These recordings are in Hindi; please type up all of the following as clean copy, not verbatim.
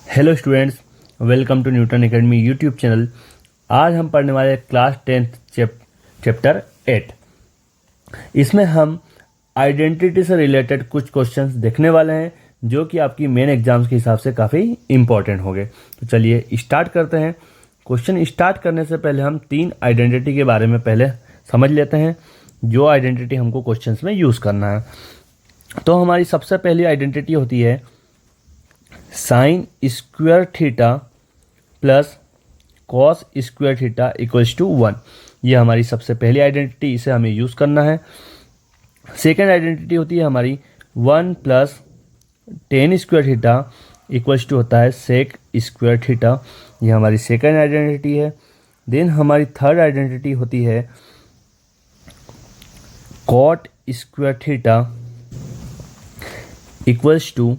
Hello students, welcome to Newton academy YouTube channel. आज हम पढ़ने वाले हैं क्लास 10th चैप्टर 8। इसमें हम आइडेंटिटी से रिलेटेड कुछ क्वेश्चंस देखने वाले हैं जो कि आपकी मेन एग्जाम्स के हिसाब से काफ़ी इम्पोर्टेंट होंगे। तो चलिए स्टार्ट करते हैं। क्वेश्चन स्टार्ट करने से पहले हम 3 आइडेंटिटी के बारे में पहले समझ लेते हैं, जो आइडेंटिटी हमको क्वेश्चंस में यूज़ करना है। तो हमारी सबसे पहली आइडेंटिटी होती है sine square theta plus cos square theta equals to 1। ये हमारी सबसे पहली आइडेंटिटी, इसे हमें यूज़ करना है। सेकेंड आइडेंटिटी होती है हमारी 1 plus tan square theta equals to होता है सेक स्क्वायर थीटा। ये हमारी सेकेंड आइडेंटिटी है। देन हमारी थर्ड आइडेंटिटी होती है cot square theta equals to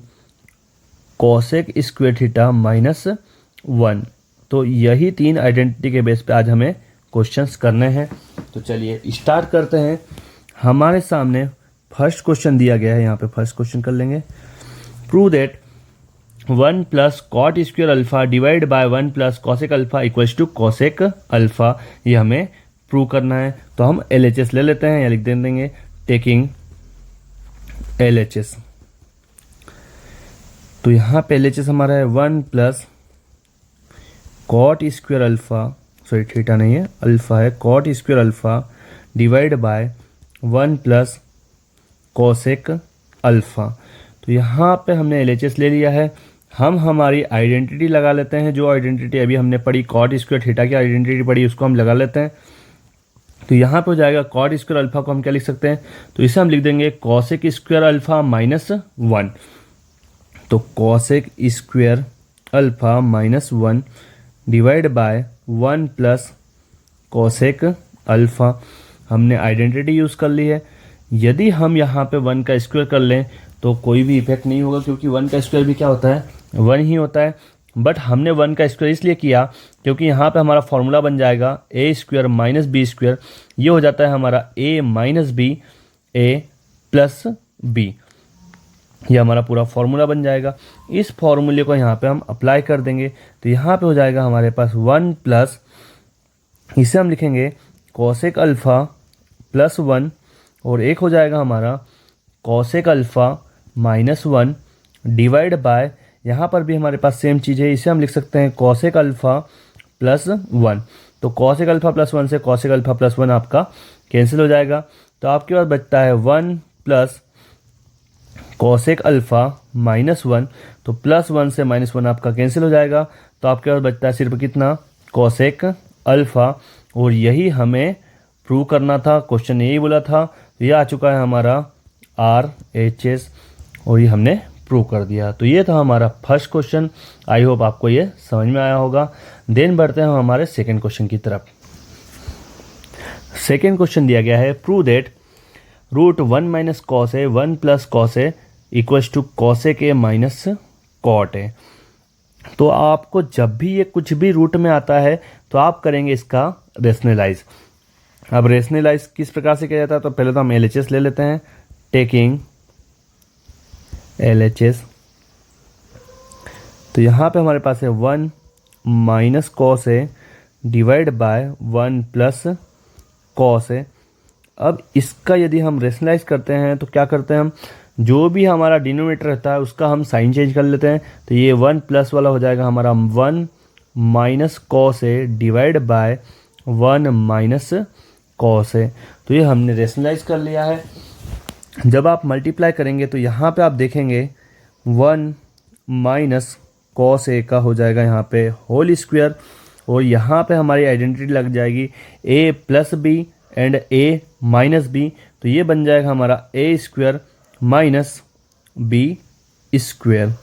cosec square theta minus 1। तो यही 3 आइडेंटिटी के बेस पे आज हमें क्वेश्चंस करने हैं। तो चलिए स्टार्ट करते हैं। हमारे सामने फर्स्ट क्वेश्चन दिया गया है, यहाँ पे फर्स्ट क्वेश्चन कर लेंगे। Prove that 1 plus cot square alpha divide by 1 plus cosec alpha equals to cosec alpha. ये हमें प्रूव करना है। तो हम LHS ले लेते हैं या लिख देंगे टेकिंग LHS। तो यहाँ पे LHS हमारा है 1 plus cot square alpha, sorry theta नहीं है, अल्फा है, cot square alpha divide by 1 plus cosec alpha. तो यहाँ पे हमने LHS ले लिया है। हम हमारी आइडेंटिटी लगा लेते हैं। जो आइडेंटिटी अभी हमने पढ़ी कॉट स्क्वायर थीटा की आइडेंटिटी पढ़ी, उसको हम लगा लेते हैं। तो यहाँ पे हो जाएगा कॉट स्क्वायर अल्फा को हम क्या लिख सकते हैं, तो इसे हम लिख देंगे कॉसेक स्क्वायर अल्फा माइनस 1। तो cosec square alpha minus 1 divide by 1 plus cosec alpha. हमने आइडेंटिटी यूज़ कर ली है। यदि हम यहाँ पे 1 का स्क्वायर कर लें तो कोई भी इफेक्ट नहीं होगा, क्योंकि 1 का स्क्वायर भी क्या होता है, 1 ही होता है। बट हमने 1 का स्क्वायर इसलिए किया क्योंकि यहाँ पे हमारा फॉर्मूला बन जाएगा ए स्क्वायर माइनस बी स्क्वायर। ये हो जाता है हमारा ए माइनस बी ए प्लस बी। ये हमारा पूरा फॉर्मूला बन जाएगा। इस फॉर्मूले को यहाँ पे हम अप्लाई कर देंगे। तो यहाँ पे हो जाएगा हमारे पास 1 प्लस, इसे हम लिखेंगे कोसेक अल्फा प्लस 1, और एक हो जाएगा हमारा cosec alpha minus 1 divide bye, यहाँ पर भी हमारे पास सेम चीज़ है, इसे हम लिख सकते हैं कोसेक अल्फा प्लस 1। तो कोसेक अल्फा प्लस 1 से कोसेक अल्फा प्लस 1 आपका कैंसिल हो जाएगा। तो आपके पास बचता है 1 प्लस कोसेक अल्फा माइनस 1। तो प्लस 1 से माइनस 1 आपका कैंसिल हो जाएगा। तो आपके पास बचता है सिर्फ कितना, कोसेक अल्फा। और यही हमें प्रूव करना था, क्वेश्चन यही बोला था। तो ये आ चुका है हमारा RHS, और ये हमने प्रूव कर दिया। तो ये था हमारा फर्स्ट क्वेश्चन। आई होप आपको ये समझ में आया होगा। देन बढ़ते हैं हमारे सेकेंड क्वेश्चन की तरफ। सेकेंड क्वेश्चन दिया गया है prove that root 1 minus cos A 1 plus cos A equals to cosec A minus cot A. तो आपको जब भी ये कुछ भी रूट में आता है तो आप करेंगे इसका रेशनलाइज। अब रेशनलाइज किस प्रकार से किया जाता है, तो पहले तो हम LHS ले लेते हैं टेकिंग LHS। तो यहाँ पे हमारे पास है 1 minus cos A divide by 1 plus cos A. अब इसका यदि हम रेशनलाइज करते हैं तो क्या करते हैं, हम जो भी हमारा डिनोमिनेटर रहता है उसका हम साइन चेंज कर लेते हैं। तो ये 1 प्लस वाला हो जाएगा हमारा 1 minus cos A divide by 1 minus cos A. तो ये हमने रेशनलाइज कर लिया है। जब आप मल्टीप्लाई करेंगे तो यहाँ पे आप देखेंगे 1 माइनस कॉस ए का हो जाएगा यहाँ पे होल स्क्वायर, और यहाँ पे हमारी आइडेंटिटी लग जाएगी A plus B and A minus B. तो ये बन जाएगा हमारा A square minus B square.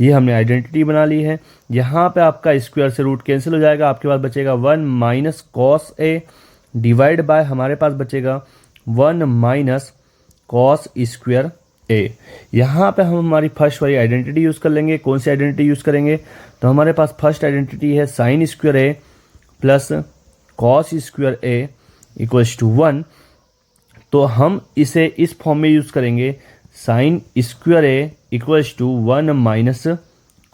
ये हमने आइडेंटिटी बना ली है। यहाँ पे आपका स्क्वायर से रूट कैंसिल हो जाएगा, आपके पास बचेगा 1 minus cos A divide bye हमारे पास बचेगा 1 माइनस कॉस स्क्वायर ए। यहाँ पे हम हमारी फर्स्ट वाली आइडेंटिटी यूज़ कर लेंगे। कौन सी आइडेंटिटी यूज़ करेंगे, तो हमारे पास फर्स्ट आइडेंटिटी है sine square A plus cos square A equals to 1। तो हम इसे इस फॉर्म में यूज़ करेंगे sine square A equals to 1 minus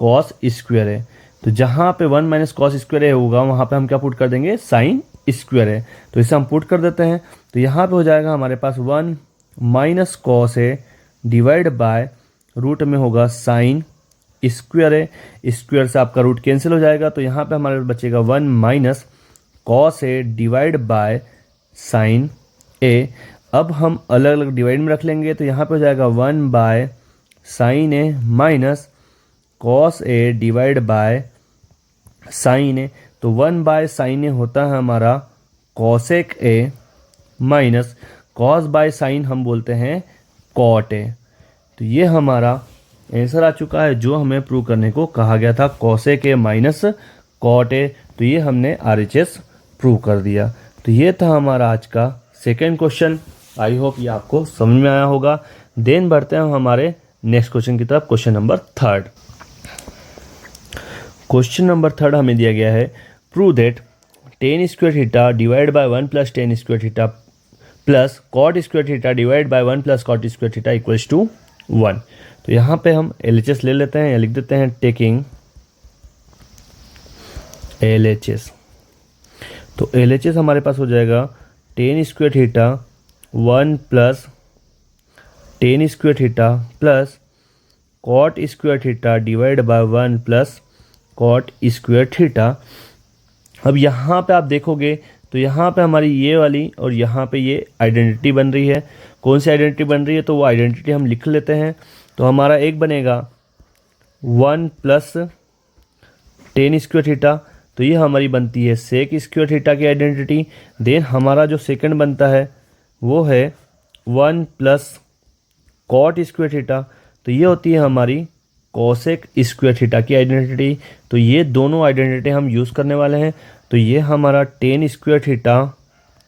cos square है। तो जहाँ पे 1 माइनस कॉस स्क्वायर है होगा वहाँ पे हम क्या पुट कर देंगे, साइन स्क्वायर है। तो इसे हम पुट कर देते हैं। तो यहाँ पे हो जाएगा हमारे पास 1 माइनस कॉस है डिवाइड बाय रूट में होगा साइन स्क्वायर है। स्क्वायर से आपका रूट कैंसिल हो जाएगा। तो यहाँ पे हमारे बचेगा 1 minus cos A divide by sine A. अब हम अलग अलग डिवाइड में रख लेंगे। तो यहाँ पे हो जाएगा 1 by sine A minus cos A divide by sine A. तो 1 बाय साइन ए होता है हमारा cosec A minus cos by sine हम बोलते हैं कॉट ए। तो ये हमारा आंसर आ चुका है जो हमें प्रूव करने को कहा गया था, cosec A minus cot A. तो ये हमने RHS प्रूव कर दिया। तो ये था हमारा आज का सेकेंड क्वेश्चन। आई होप ये आपको समझ में आया होगा। देन बढ़ते हैं हमारे नेक्स्ट क्वेश्चन की तरफ, क्वेश्चन नंबर 3। क्वेश्चन नंबर 3 हमें दिया गया है, prove that tan square theta divide by 1 plus tan square theta plus cot square theta divide by 1 plus cot square theta equals to 1। तो यहाँ पे हम LHS ले लेते हैं या लिख देते हैं टेकिंग LHS। तो LHS हमारे पास हो जाएगा tan square theta 1 plus tan square theta plus cot square theta divide by 1 plus cot square theta. अब यहाँ पे आप देखोगे तो यहाँ पे हमारी ये वाली और यहाँ पे ये आइडेंटिटी बन रही है। कौन सी आइडेंटिटी बन रही है, तो वो आइडेंटिटी हम लिख लेते हैं। तो हमारा एक बनेगा 1 प्लस टेन स्क्वायर थीटा। तो ये हमारी बनती है सेक स्क्वायर थीटा की आइडेंटिटी। देन हमारा जो सेकंड बनता है वो है 1 प्लस कॉट स्क्वायर थीटा। तो ये होती है हमारी कॉसेक स्क्वायर थीटा की आइडेंटिटी। तो ये दोनों आइडेंटिटी हम यूज़ करने वाले हैं। तो ये हमारा टेन स्क्वायर थीटा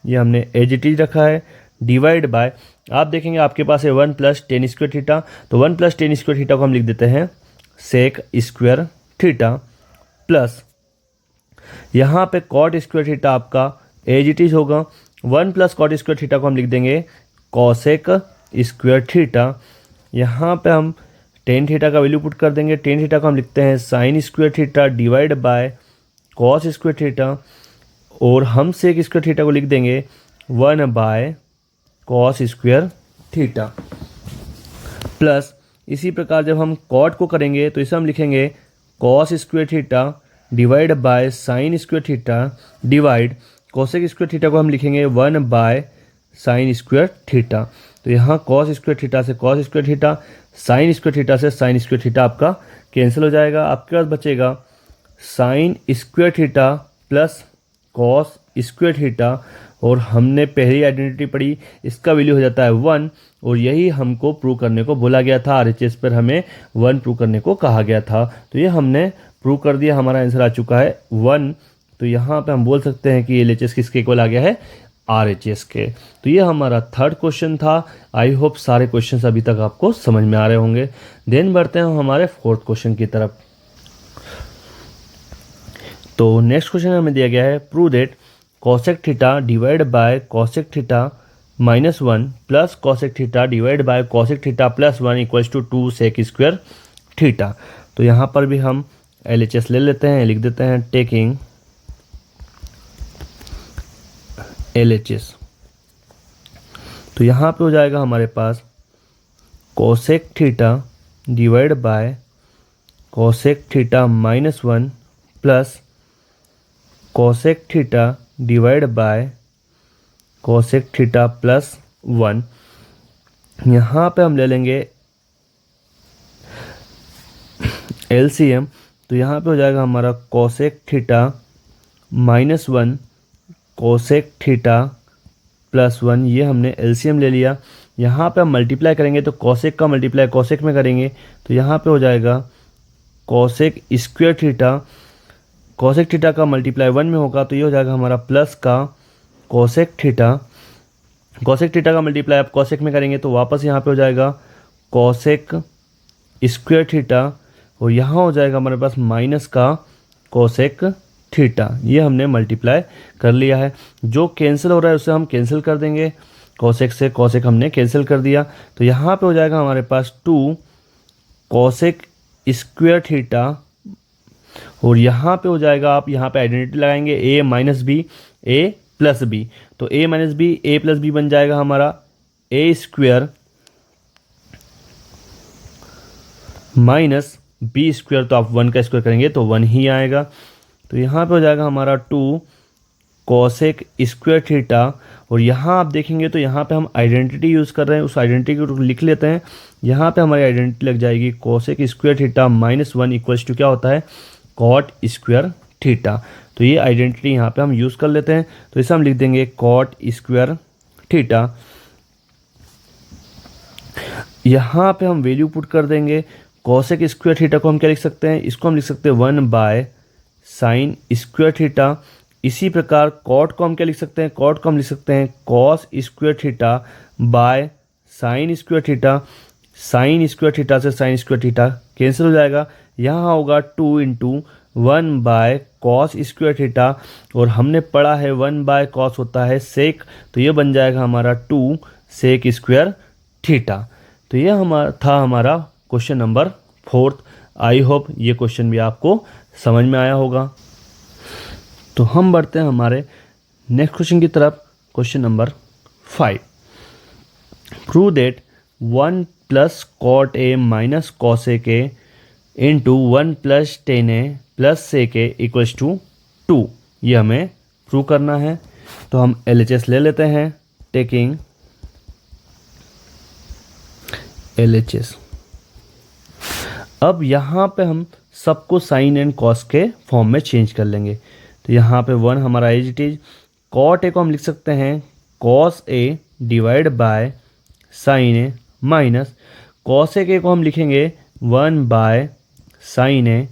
ये हमने एज इट इज रखा है डिवाइड बाय, आप देखेंगे आपके पास है 1 प्लस टेन स्क्वायर थीटा। तो 1 प्लस टेन स्क्वायर थीटा को हम लिख देते हैं सेक स्क्वायर थीटा प्लस यहाँ पे कॉट स्क्वायर थीटा आपका एज इट इज होगा। 1 प्लस कॉट स्क्वायर थीटा को हम लिख देंगे कॉसेक स्क्वायर थीटा। यहाँ पे हम टेन थीटा का वैल्यू पुट कर देंगे। टेन थीटा को हम लिखते हैं sine square theta divide by cos square theta और हम सेक स्क्वायर थीटा को लिख देंगे 1 by cos square theta plus इसी प्रकार जब हम कॉट को करेंगे तो इसे हम लिखेंगे cos square theta divide by sign square theta divide cosec square theta को हम लिखेंगे 1 बाय साइन स्क्वायर थीटा। तो यहाँ कॉस स्क्वायर थीटा से cos square theta, sign square theta से साइन स्क्वायर थीटा आपका कैंसिल हो जाएगा। आपके पास बचेगा sign square theta plus cos square theta और हमने पहली आइडेंटिटी पढ़ी, इसका वैल्यू हो जाता है 1 और यही हमको प्रूव करने को बोला गया था। RHS पर हमें 1 प्रूव करने को कहा गया था। तो ये हमने प्रूव कर दिया, हमारा आंसर आ चुका है 1। तो यहाँ पे हम बोल सकते हैं कि LHS किसके इक्वल आ गया है, RHS के। तो ये हमारा 3rd क्वेश्चन था। आई होप सारे क्वेश्चन अभी तक आपको समझ में आ रहे होंगे। देन बढ़ते हैं हमारे 4th क्वेश्चन की तरफ। तो नेक्स्ट क्वेश्चन हमें दिया गया है, prove that cosec theta divide by cosec theta minus 1 plus cosec theta divide by cosec theta plus 1 equals to 2 sec square theta. तो यहाँ पर भी हम LHS ले लेते हैं, लिख देते हैं टेकिंग LHS। तो यहाँ पे हो जाएगा हमारे पास cosec theta divide by cosec theta minus 1 plus cosec theta divide by cosec theta plus 1। यहाँ पे हम ले लेंगे LCM। तो यहाँ पे हो जाएगा हमारा cosec theta minus 1 cosec theta plus 1, ये हमने LCM ले लिया। यहाँ पे हम मल्टीप्लाई करेंगे तो कोसेक का मल्टीप्लाई कोसेक में करेंगे तो यहाँ पे हो जाएगा cosec square theta, cosec theta का मल्टीप्लाई 1 में होगा तो ये हो जाएगा हमारा प्लस का कोसेक थीटा। कोसेक थीटा का मल्टीप्लाई आप कोसेक में करेंगे तो वापस यहाँ पे हो जाएगा कोसेक स्क्वायर थीटा और यहाँ हो जाएगा हमारे पास माइनस का कोसेक थीटा। ये हमने मल्टीप्लाई कर लिया है। जो कैंसिल हो रहा है उसे हम कैंसिल कर देंगे, कोसेक से कोसेक हमने कैंसिल कर दिया। तो यहाँ पे हो जाएगा हमारे पास 2 कोसेक स्क्वायर थीटा और यहाँ पे हो जाएगा, आप यहाँ पे आइडेंटिटी लगाएंगे ए माइनस बी ए प्लस बी, तो ए माइनस बी ए प्लस बी बन जाएगा हमारा ए स्क्वेयर माइनस बी स्क्वेयर, तो आप 1 का स्क्वायर करेंगे तो 1 ही आएगा। तो यहाँ पे हो जाएगा हमारा 2 कोसेक स्क्वायर थीटा, और यहाँ आप देखेंगे तो यहाँ पे हम आइडेंटिटी यूज़ कर रहे हैं, उस आइडेंटिटी को लिख लेते हैं। यहाँ पे हमारी आइडेंटिटी लग जाएगी cosec square theta minus 1 equals to क्या होता है, कॉट स्क्वायर थीटा। तो ये आइडेंटिटी यहाँ पे हम यूज़ कर लेते हैं, तो इसे हम लिख देंगे कॉट स्क्वायर थीटा। यहाँ पे हम वैल्यू पुट कर देंगे, कोसेक स्क्वायर थीटा को हम क्या लिख सकते हैं, इसको हम लिख सकते हैं 1 बाय साइन स्क्वायर थीटा। इसी प्रकार कॉट को हम क्या लिख सकते हैं, कॉट को हम लिख सकते हैं cos square theta by sine square theta. Sign square theta से साइन स्क्वायर थीटा कैंसिल हो जाएगा, यहाँ होगा 2 into 1 by cos square theta, और हमने पढ़ा है 1 बाय कॉस होता है सेक, तो ये बन जाएगा हमारा 2 सेक स्क्वायर थीटा। तो ये हमारा क्वेश्चन नंबर 4। आई होप ये क्वेश्चन भी आपको समझ में आया होगा। तो हम बढ़ते हैं हमारे नेक्स्ट क्वेश्चन की तरफ, question number 5। Prove that 1 plus cot A minus cosec A into 1 plus tan A plus sec A equals to 2। ये हमें प्रूव करना है। तो हम LHS ले लेते हैं, टेकिंग LHS। अब यहाँ पे हम सबको साइन एंड कॉस के फॉर्म में चेंज कर लेंगे। तो यहाँ पे 1 हमारा as it is, cot A को हम लिख सकते हैं cos A divide by sine A minus cos A को हम लिखेंगे 1 by sine A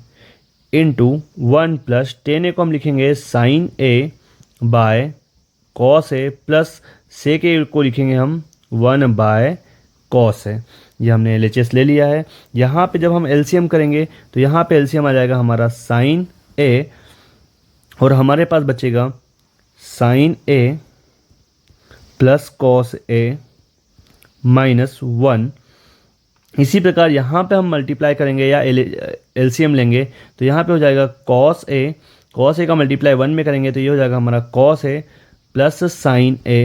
into 1 plus tan A को हम लिखेंगे sine A by cos A plus sec A को लिखेंगे हम 1 बाय कॉस ए। ये हमने LHS ले लिया है। यहाँ पे जब हम LCM करेंगे तो यहाँ पे LCM आ जाएगा हमारा साइन ए, और हमारे पास बचेगा sign A plus cos A minus 1। इसी प्रकार यहाँ पे हम मल्टीप्लाई करेंगे या LCM लेंगे, तो यहाँ पे हो जाएगा कॉस ए का मल्टीप्लाई 1 में करेंगे तो ये हो जाएगा हमारा cos A plus sign A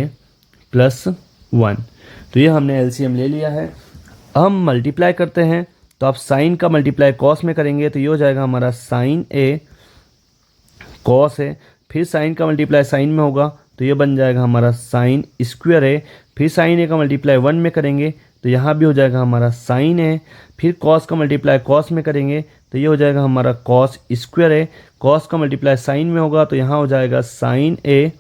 plus 1। तो ये हमने LCM ले लिया है। हम मल्टीप्लाई करते हैं, तो आप साइन का मल्टीप्लाई कॉस में करेंगे तो ये हो जाएगा हमारा साइन ए कॉस ए, फिर साइन का मल्टीप्लाई साइन में होगा तो ये बन जाएगा हमारा साइन स्क्वायर ए, फिर साइन ए का मल्टीप्लाई 1 में करेंगे तो यहाँ भी हो जाएगा हमारा साइन ए, फिर कॉस का मल्टीप्लाई कॉस में करेंगे तो ये हो जाएगा हमारा कॉस स्क्वायर ए, कॉस का मल्टीप्लाई साइन में होगा तो यहाँ हो जाएगा साइन ए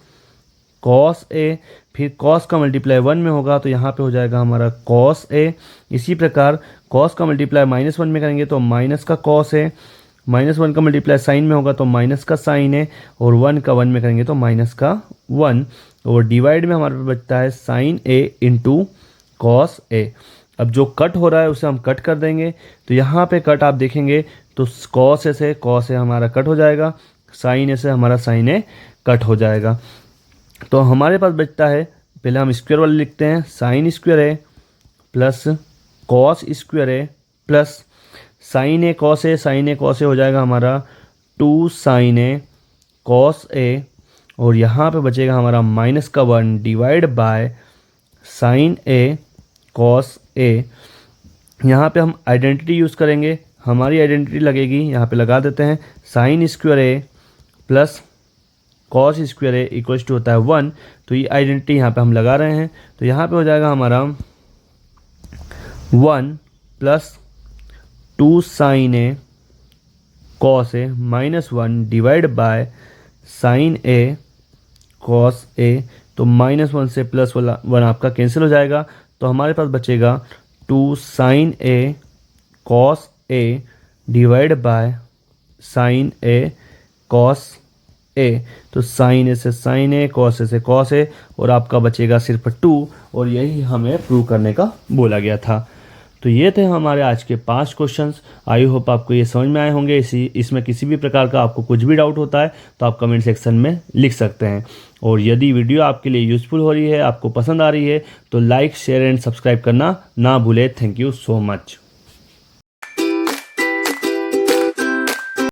कॉस ए, फिर कॉस का मल्टीप्लाई 1 में होगा तो यहाँ पे हो जाएगा हमारा कॉस ए। इसी प्रकार कॉस का मल्टीप्लाई -1 में करेंगे तो माइनस का कॉस ए, -1 का मल्टीप्लाई साइन में होगा तो माइनस का साइन ए, और 1 का 1 में करेंगे तो माइनस का 1, और डिवाइड में हमारे पास बचता है sign A into cos A. अब जो कट हो रहा है उसे हम कट कर देंगे, तो यहाँ पे कट आप देखेंगे तो कॉस ए से कॉस ए हमारा कट हो जाएगा, साइन ए से हमारा साइन ए कट हो जाएगा। तो हमारे पास बचता है, पहले हम स्क्वायर वाले लिखते हैं, sine square A plus cos square A plus sign A cos A, sign A cos ए हो जाएगा हमारा 2 साइन ए कॉस ए, और यहाँ पे बचेगा हमारा माइनस का 1 divide by sine A cos A. यहाँ पे हम आइडेंटिटी यूज़ करेंगे, हमारी आइडेंटिटी लगेगी, यहाँ पे लगा देते हैं, sine square A plus cos square A equals to होता है 1। तो ये आइडेंटिटी यहाँ पे हम लगा रहे हैं, तो यहाँ पे हो जाएगा हमारा 1 plus 2 sine A cos A minus 1 divide by sine A cos A. तो -1 से +1 आपका कैंसिल हो जाएगा, तो हमारे पास बचेगा 2 sine A cos A divide by sine A cos A. तो साइन ए से साइन ए, कॉस ए से कॉस ए, और आपका बचेगा सिर्फ 2, और यही हमें प्रूव करने का बोला गया था। तो ये थे हमारे आज के 5 क्वेश्चंस। आई होप आपको ये समझ में आए होंगे। इसमें किसी भी प्रकार का आपको कुछ भी डाउट होता है तो आप कमेंट सेक्शन में लिख सकते हैं, और यदि वीडियो आपके लिए यूज़फुल हो रही है, आपको पसंद आ रही है, तो लाइक शेयर एंड सब्सक्राइब करना ना भूलें। Thank you so much.